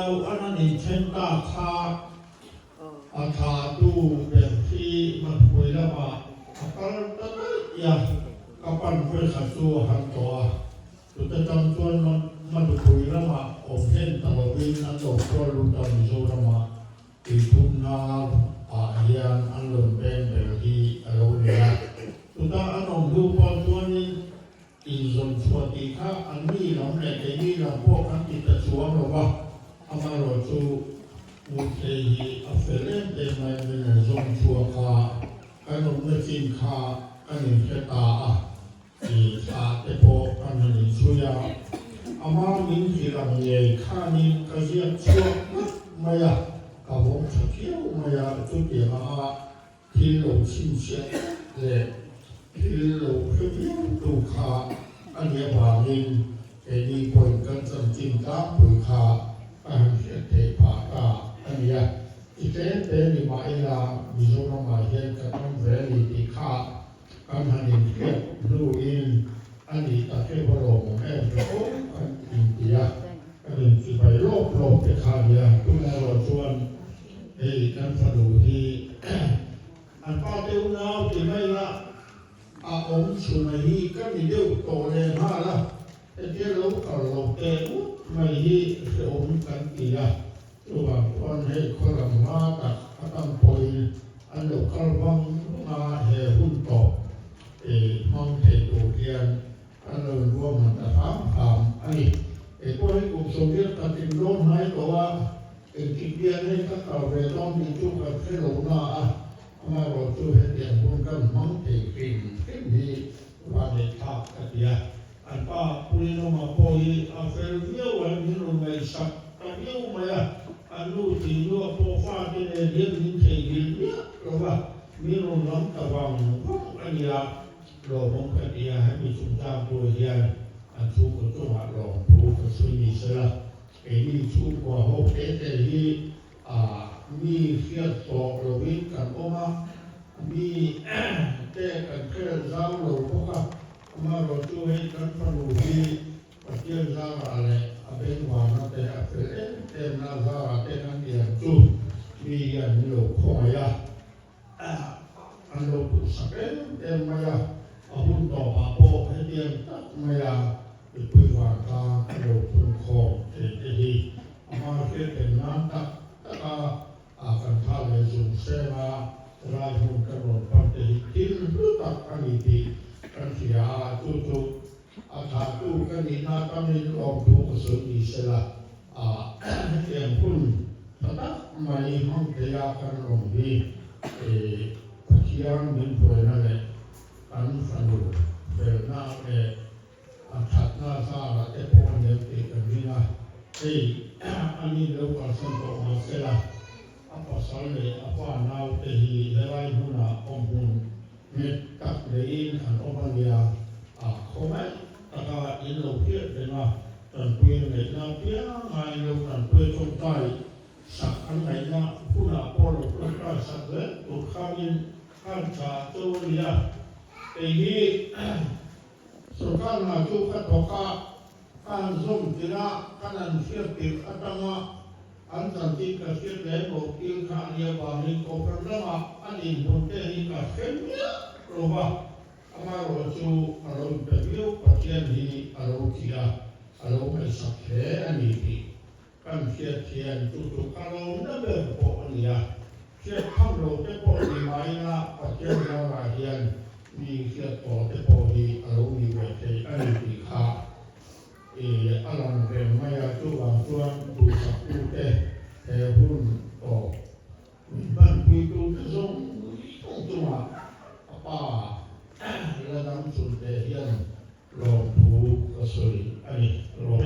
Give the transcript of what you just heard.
แล้วอันนั้นเช่นตาคาอาคาดูแบบที่มันคุยแล้วว่าการตัดยากับปันเพื่อขัดตัวหันตัวสุดท้ายจำชวนมันคุยแล้วว่าผมเห็นตลอดวินอันโดดตัวลุงตอนโซนมาที่ทุ่งนาเฮียนอันหล่นเป็นแบบที่เราเนี่ยสุดท้ายอันนั้นดูพอตัวนี้อีสมสวัสดิค่าอันนี้เราเนี่ยไอ้นี่เราพวกนั้นติดตัวหรือว่าอามาเราจูมุขที่อัฟเรนเต็มไปเป็นสมชัวค่าอันนั้นไม่จริงค่าอันนี้แค่ตาที่ตาเตโปอันนี้ช่วยอามามินที่เราเนี่ยข้านี้ก็เรียกชัวไม่ยากกับผมชักเที่ยวไม่ยากจุดเดียวที่เราชิมเสียเลยที่เราเที่ยวดูค่าอันนี้ว่ามินไอ้นี่คนกันจริงกับปุ๋ยค่าอันเสียเทปาตาอันนี้อีกเป็นนี่มาอีลามิโซนมาเห็นกันต้องเวลีที่ค่าการหันอินเทียรู้อินอันนี้ตาเทพโลกแม่โลกอันอินเดียอันนี้ที่ไปโลกที่ขาเดียทุกแนวชวนไอ้กันสนุที่อันป้าเดียวน้าที่ไม่ละองค์สุนัยก็มีเดียวโตเลยมาละแต่เดี๋ยวเราก็เราเตะไม่ฮีองค์กันตีละตัววันให้คนละมาตัดตั้งปอยอันเดียวกันวังมาเฮหุ่นต่อมองเห็นตัวเทียนอันเรารวมมันจะถามอันนี้พวกที่กลุ่มโซเวียตตัดสินล้มหายตัวที่เบียร์ให้ก็ต่อไปต้องมีจุกกับเซลล์นามาเราช่วยให้เดียนพวกกันมองเห็นฟินที่ว่าในทับกันเดียอันป้าปุยน้องมาปุยอาเฟลเวียวอันนี้เราไม่สักตะเวียวมาอันนู้นที่นู้นพอฟ้าที่เนี่ยเรียกนิ้งเทียนเนี่ยเราว่ามีเราน้ำตะวันอันนี้เรามองกันเดียให้มีชุมชนตัวเดียอันชูก็ต้องหาเราผู้ก็ช่วยมีเสละไอ้นี่ชูก็หกแต่ที่มีเสียสอบเราวิ่งกันออกมามีแต่กันแค่เจ้าเราพวกมาเราช่วยกันฟังดูที่ประเทศเจ้าอะไรเป็นวันนั้นแต่เป็นนาซาแต่นั้นเดียจูมีอย่างนี้เราขอยาอันเราผู้สักแต่ไม่ยาหุ่นต่อมาโป้ให้เดียนตัดไม่ยาเป็นผู้ว่าการเราผู้ครองที่มาเชื่อเป็นน้ำตักกันท่าเลยส่งเสมาลายหุ่นกระโดดความติดทิ้งรู้ตักกันอีกทีกันเสียจุดถ้าดูกันนี่น่าต้องมีลองดูกสุนีเสละเสียงพุ่นตัดไม่ห้องเดียกันลงดีเที่ยงบินไปนั่นแหละอันฟังดูเดินหน้าถัดหน้าซาแต่พวกนี้ติดกันนี่นะอันนี้เราก็สังเกตมาเสละภาษาเลยว่านาเตหีอะไรหุ่นองหุ่นเม็ดตักเลยอันอบันยาเขาไม่ตะการอินโลเพียเป็นว่าตอนเปลี่ยนเลยนาเพียงไงเราตอนเปลี่ยนชนใจสักอันไหนนะผู้น่ะพอเราเปลี่ยนสักเลยตัวข้ามินข้าชาโจริยาเตหีสุดท้ายมาจูกัตกาการส่งจีน่าการเชื่อติดอัตมาอันสันติกเชื่อเด็กบอกอิลคาเนียบามิโกพระนามอันนี้ผมเตหิกาเข็มเนี่ยรู้ป่ะอามาโรจูอารมณ์เป็นวิวปัจจัยนี้อารมณ์ที่อารมณ์ไม่สักแค่อันนี้ที่การเชื่อเทียนจุดๆอารมณ์นั่นเป็นพวกนี้เชื่อข้ามโลกแต่พวกนี้ไม่นะปัจจัยเราเทียนมีเชื่อต่อแต่พวกนี้อารมณ์มีเวทีอันนี้ที่ขาอารมณ์เป็นไม่ยากตัวส่วนดูสักดูแต่หุ่นต่อบ้านคุยดูจะส่งตัวป้าระดับสุดเดียนลองถูกกระสุนอันนี้ลอง